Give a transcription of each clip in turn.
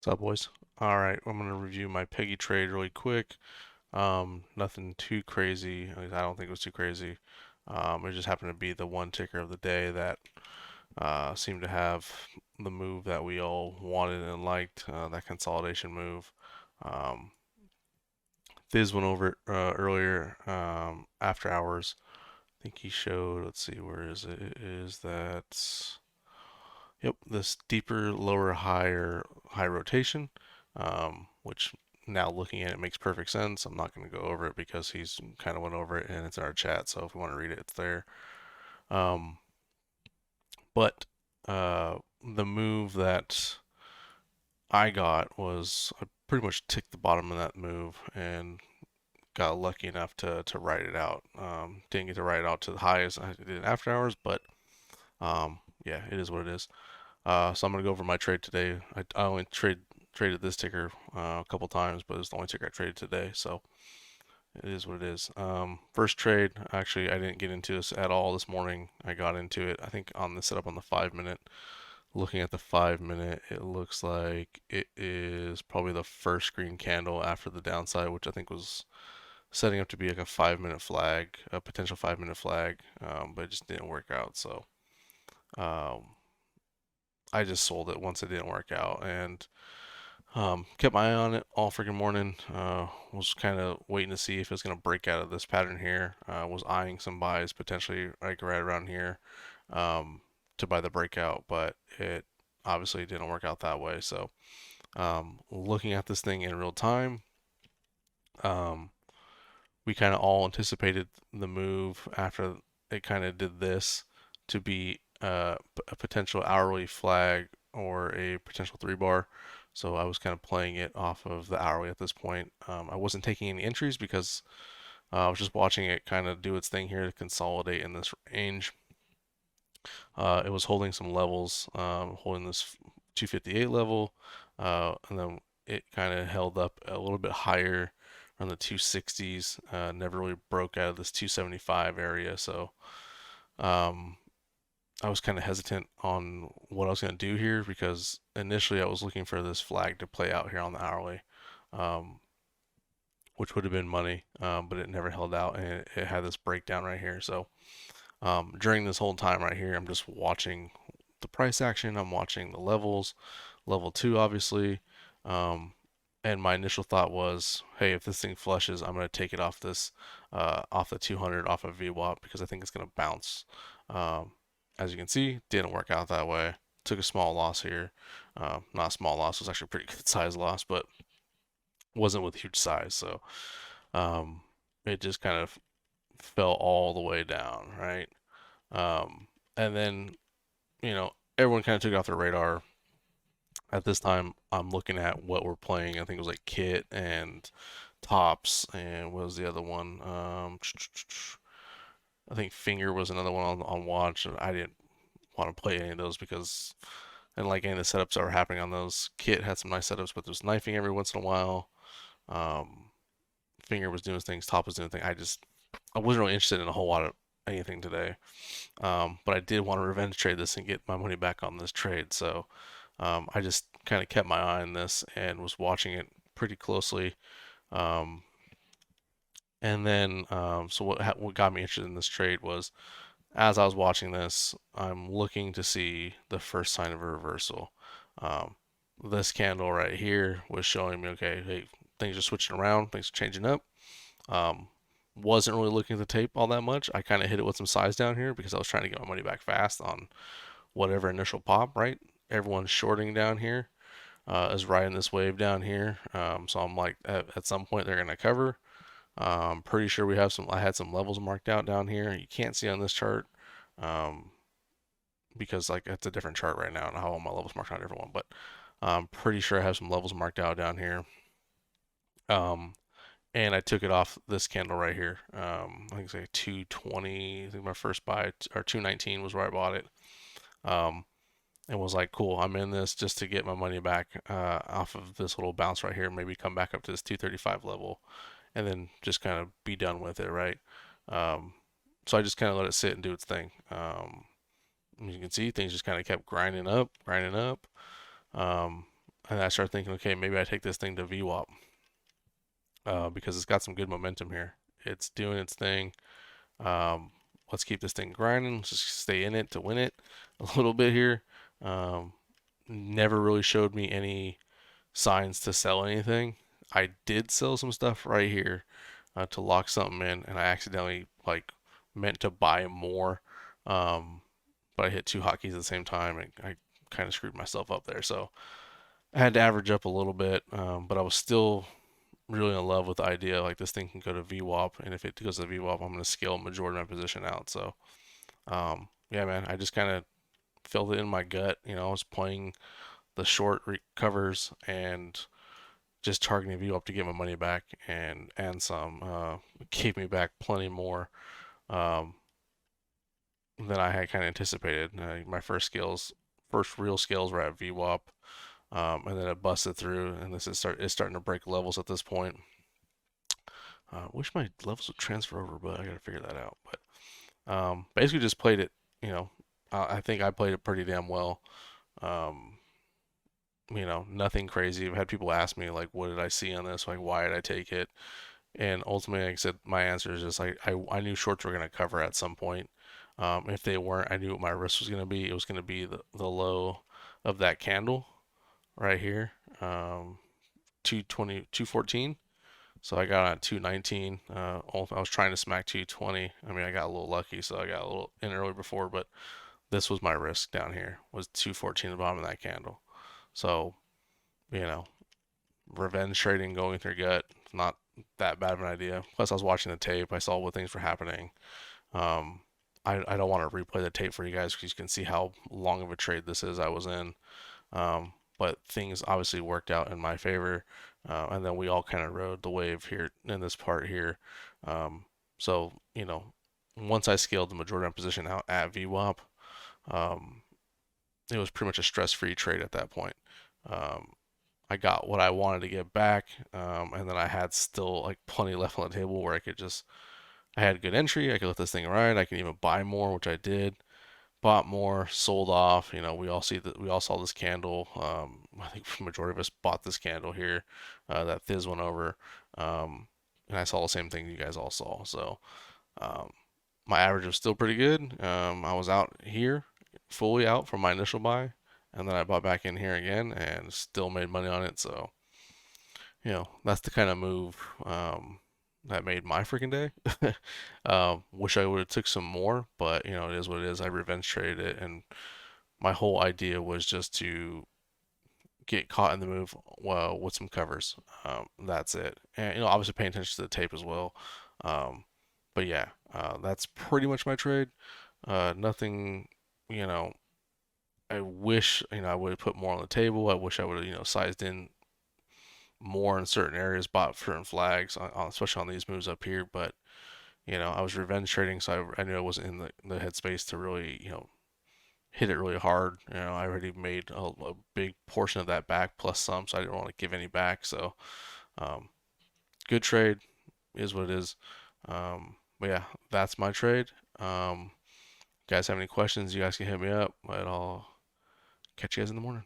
What's up, boys? All right, I'm gonna review my PEGY trade really quick. Nothing too crazy. At least I don't think it was too crazy. It just happened to be the one ticker of the day that seemed to have the move that we all wanted and liked, that consolidation move. Um, Thiz went over it earlier after hours. I think he showed, let's see, where is it? It is that, yep, this deeper, lower, high rotation, which now looking at it makes perfect sense. I'm not going to go over it because he's kind of went over it and it's in our chat. So if you want to read it, it's there. Um, but the move that I got was I pretty much ticked the bottom of that move and got lucky enough to ride it out. Didn't get to ride it out to the highest I did in after hours, but yeah, it is what it is. So I'm gonna go over my trade today. I only traded this ticker a couple times, but it's the only ticker I traded today. So it is what it is. First trade, actually, I didn't get into this at all this morning. I got into it, I think, on the setup on the 5 minute. Looking at the 5 minute, it looks like it is probably the first green candle after the downside, which I think was setting up to be like a 5 minute flag, a potential 5 minute flag, but it just didn't work out. So um, I just sold it once it didn't work out and kept my eye on it all freaking morning. Was kind of waiting to see if it was going to break out of this pattern here. Was eyeing some buys potentially like right around here um, to buy the breakout, but it obviously didn't work out that way. So looking at this thing in real time, um, we kind of all anticipated the move after it kind of did this to be a potential hourly flag or a potential three bar. So I was kind of playing it off of the hourly at this point. I wasn't taking any entries because I was just watching it kind of do its thing here to consolidate in this range. It was holding some levels, holding this 258 level, and then it kind of held up a little bit higher on the 260s. Never really broke out of this 275 area, so um, I was kind of hesitant on what I was going to do here because initially I was looking for this flag to play out here on the hourly, um, which would have been money, but it never held out and it had this breakdown right here. So during this whole time right here, I'm just watching the price action. I'm watching the levels, level two, obviously. Um, and my initial thought was, hey, if this thing flushes, I'm going to take it off this, off the 200, off of VWAP because I think it's going to bounce. Um, as you can see, didn't work out that way. Took a small loss here. Not a small loss, it was actually a pretty good size loss, but wasn't with huge size. So um, it just kind of fell all the way down, right? And then, everyone kind of took it off their radar. At this time, I'm looking at what we're playing. I think it was like Kit and Tops, and what was the other one? I think Finger was another one on watch. I didn't want to play any of those because I didn't like any of the setups that were happening on those. Kit had some nice setups, but there was knifing every once in a while. Um, Finger was doing things. Top was doing things. I wasn't really interested in a whole lot of anything today. But I did want to revenge trade this and get my money back on this trade. So I just kind of kept my eye on this and was watching it pretty closely. Um, and then, so what got me interested in this trade was as I was watching this, I'm looking to see the first sign of a reversal. Um, this candle right here was showing me, okay, hey, things are switching around, things are changing up. Um, wasn't really looking at the tape all that much. I kind of hit it with some size down here because I was trying to get my money back fast on whatever initial pop, right? Everyone's shorting down here, is riding this wave down here. So I'm like, at some point they're going to cover. Pretty sure I had some levels marked out down here. You can't see on this chart um, because like it's a different chart right now and how all my levels marked on everyone. But I'm pretty sure I have some levels marked out down here. Um, and I took it off this candle right here. I think it's like 220. I think my first buy or 219 was where I bought it. Um, and was like, cool, I'm in this just to get my money back off of this little bounce right here. Maybe come back up to this 235 level, and then just kind of be done with it, right? Um, so I just kind of let it sit and do its thing. As you can see, things just kind of kept grinding up, grinding up. Um, and I started thinking, okay, maybe I take this thing to VWAP because it's got some good momentum here. It's doing its thing. Um, let's keep this thing grinding. Let's just stay in it to win it a little bit here. Um, never really showed me any signs to sell anything. I did sell some stuff right here to lock something in, and I accidentally like meant to buy more, um, but I hit two hotkeys at the same time, and I kind of screwed myself up there. So I had to average up a little bit, but I was still really in love with the idea like this thing can go to VWAP, and if it goes to VWAP, I'm going to scale majority of my position out. So yeah, man, I just kind of felt it in my gut. I was playing the short covers and just targeting VWAP to get my money back and some. Gave me back plenty more um, than I had kind of anticipated. My first real scales were at VWAP. And then it busted through, and it's starting to break levels at this point. Wish my levels would transfer over, but I gotta figure that out. But basically just played it. You know, I think I played it pretty damn well. Um, Nothing crazy. I've had people ask me like, what did I see on this? Like, why did I take it? And ultimately, like I said, my answer is just like I knew shorts were gonna cover at some point. If they weren't, I knew what my risk was gonna be. It was gonna be the low of that candle right here, 220, 214. So I got on 219. I was trying to smack 220. I mean, I got a little lucky, so I got a little in early before, but this was my risk down here, was 214 at the bottom of that candle. So, you know, revenge trading going through gut, not that bad of an idea. Plus, I was watching the tape. I saw what things were happening. Um, I don't want to replay the tape for you guys because you can see how long of a trade this is I was in. But things obviously worked out in my favor, and then we all kind of rode the wave here in this part here. So once I scaled the majority of my position out at VWAP, um, it was pretty much a stress-free trade at that point. Um, I got what I wanted to get back, and then I had still like plenty left on the table where I had good entry. I could let this thing ride. I can even buy more, which I did. Bought more, sold off. We all saw this candle. I think the majority of us bought this candle here. That Thiz went over, um, and I saw the same thing you guys all saw. So um, my average was still pretty good. I was out here, fully out from my initial buy, and then I bought back in here again, and still made money on it. So that's the kind of move that made my freaking day. Wish I would have took some more, but it is what it is. I revenge traded it, and my whole idea was just to get caught in the move well with some covers. That's it, and obviously paying attention to the tape as well. Um, but yeah, that's pretty much my trade. Nothing, you know. I wish I would have put more on the table. I wish I would have sized in more in certain areas, bought certain flags, especially on these moves up here. But I was revenge trading, so I knew I wasn't in the headspace to really hit it really hard. I already made a big portion of that back plus some, so I didn't want to give any back. So um, good trade is what it is. But yeah, that's my trade. Guys have any questions, you guys can hit me up, but I'll catch you guys in the morning.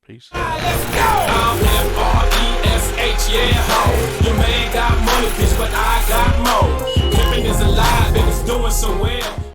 Peace. Let's go! I'm F-R-E-S-H, yeah, ho. Your man got money, bitch, but I got more. Pimpin' is alive and it's doing so well.